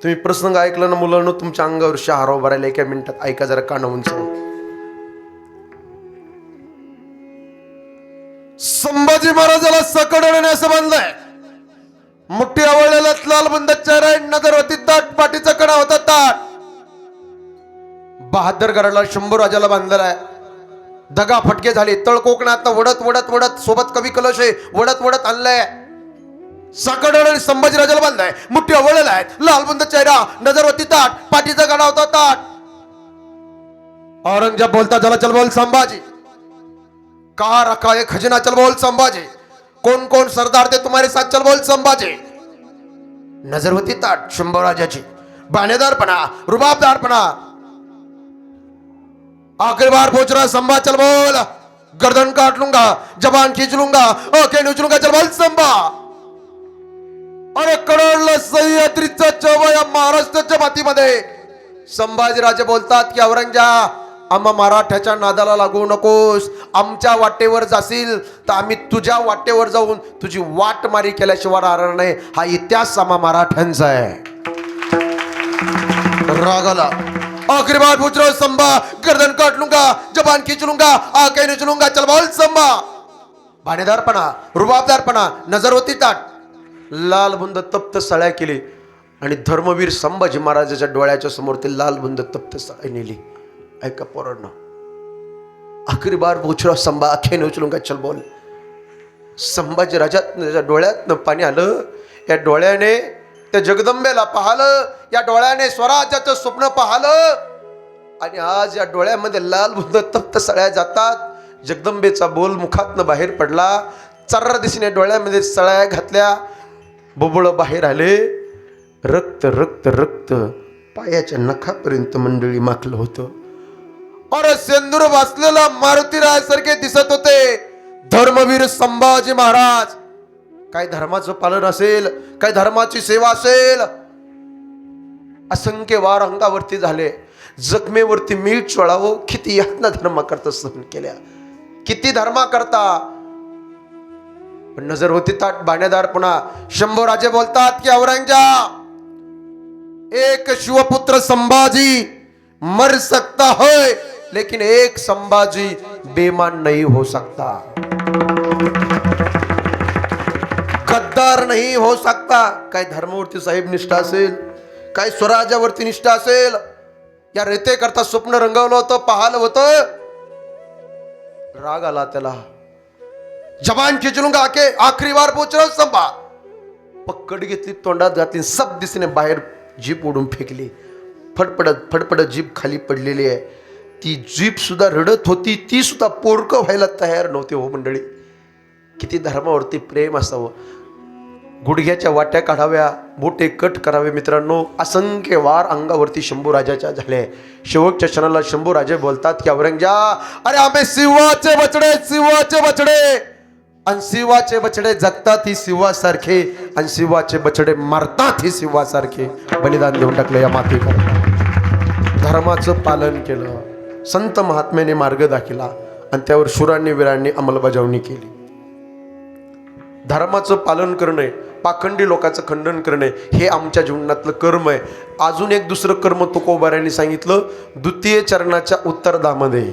तुम्ही प्रसंग ऐकला ना मुलांनो, तुमच्या अंगावर शहारा उभा राहिला एका मिनिटात. ऐका जरा कानावून. संभाजी महाराजाला सकडणे असं बांधलंय. मुठी आवळलेला लाल बुंद चेहरा, नजर होती ताट, पाठीचा कडा होता ताट. बहादर गडाला शंभूराजाला बांधलाय. दगा फटके झाले. तळ कोकणात वडत वडत वडत, सोबत कवी कलश वडत वडत आणलंय. सकडणे संभाजीराजाला बांधलाय. मुठी आवळलेला आहे, लाल बुंद चेहरा, नजर होती ताट, पाठीचा कडा होता ताट. औरंगजेब बोलता चला चल बोल संभाजी, कहा रखा है खजाना, चल बोल संभाजी. कौन कौन सरदार थे तुम्हारे साथ, चल बोल संभाजी. नजर होती ताट शंभूराजाची. बाणेदारपणा, रुबाबदारपणा. आखिरी बार पूछ रहा संभा, चल बोल. गर्दन काट लूंगा, जबान खींच लूंगा, ओके नोच लूंगा, चल बोल संभा. अरे कडवलं सह्याद्रीचं चव या महाराष्ट्राच्या मातीमध्ये. संभाजीराजे बोलतात की औरंगजेब, आम्हा मराठ्याच्या नादाला लागू नकोस. आमच्या वाटेवर जाशील तर आम्ही तुझ्या वाटेवर जाऊन तुझी वाट मारी केल्याशिवाय राहणार नाही. हा इतिहास आम्हा मराठ्यांचा आहे. रागाला आखिरी बार पूछ रहा संभा, गर्दन काट लूंगा, जबान खींच लूंगा, आके नोच लूंगा, चल बोल संभा. बाणेदारपणा, रुबाबदारपणा, नजर होती ताट. लाल बुंद तप्त सळ्या केली आणि धर्मवीर संभाजी महाराजाच्या डोळ्याच्या समोर ते लाल बुंद तप्त सळ्या नेली. ऐका पोरांनो, आखिरी बार पूछ रहा संभा, आखे नोचलूंगा, चल बोल. संभाजी राजाच्या डोळ्यात पाणी आलं. या डोळ्याने त्या जगदंबेला पाहिलं, या डोळ्याने स्वराज्याचं स्वप्न पाहिलं. आणि आज या डोळ्यामध्ये लाल बुंद तप्त सळ्या जातात. जगदंबेचा बोल मुखातनं बाहेर पडला. चर्र दिशेने डोळ्यामध्ये सळ्या घातल्या. बुबुळ बाहेर आले. रक्त रक्त रक्त पायाच्या नखापर्यंत मंडळी माखलं होतं. अरे सेंदूर वाचलेला मारुतीरायासारखे दिसत होते धर्मवीर संभाजी महाराज. काय धर्माचं पालन असेल, काय धर्माची सेवा असेल. असंख्य वार अंगावरती झाले. जखमेवरती मीठ चोळावं, किती यातना धर्मा करता सहन केल्या, किती धर्मा करता. पण नजर होती ताट. बाणेदारपणा. शंभूराजे बोलतात की औरंगजेब, एक शिवपुत्र संभाजी मर सकता है, लेकिन एक संभाजी बेईमान नहीं हो सकता, गद्दार नहीं हो सकता. काय धर्मावरती साहेब निष्ठा असेल, काय स्वराज्यावरती निष्ठा असेल. या रेते करता स्वप्न रंगवलं होतं, पाहिलं होतं. राग आला त्याला. जबान खींच लूंगा, आके आखरी बार पूछ रहा संभा. पकड घेतली, तोंडात घातली, सब दिसने बाहेर जीप ओढून फेकली. फडफडत फडफडत जीप खाली पडलेली आहे. ती जीप सुद्धा रडत होती, ती सुद्धा पोरकं व्हायला तयार नव्हती. हो मंडळी, किती धर्मावरती प्रेम असावं. गुडघ्याच्या वाट्या काढाव्या, बोटे कट करावे. मित्रांनो, असंख्य वार अंगावरती शंभूराजाच्या झाले. शेवटच्या क्षणाला शंभूराजे बोलतात की औरंगजेब, अरे आम्ही शिवाचे बछडे, शिवाचे बछडे. आणि शिवाचे बछडे जगतात ही शिवासारखे, आणि शिवाचे बछडे मरतात ही शिवासारखे. बलिदान देऊन टाकलं या मातीकरता. धर्माचं पालन केलं. संत महात्म्याने मार्ग दाखिला आणि त्यावर शूरांनी वीरांनी अंमलबजावणी केली. धर्माचं पालन करणे, पाखंडी लोकांचं खंडन करणे, हे आमच्या जीवनातलं कर्म आहे. अजून एक दुसरं कर्म तुकोबारायांनी सांगितलं द्वितीय चरणाच्या उत्तरार्धामध्ये.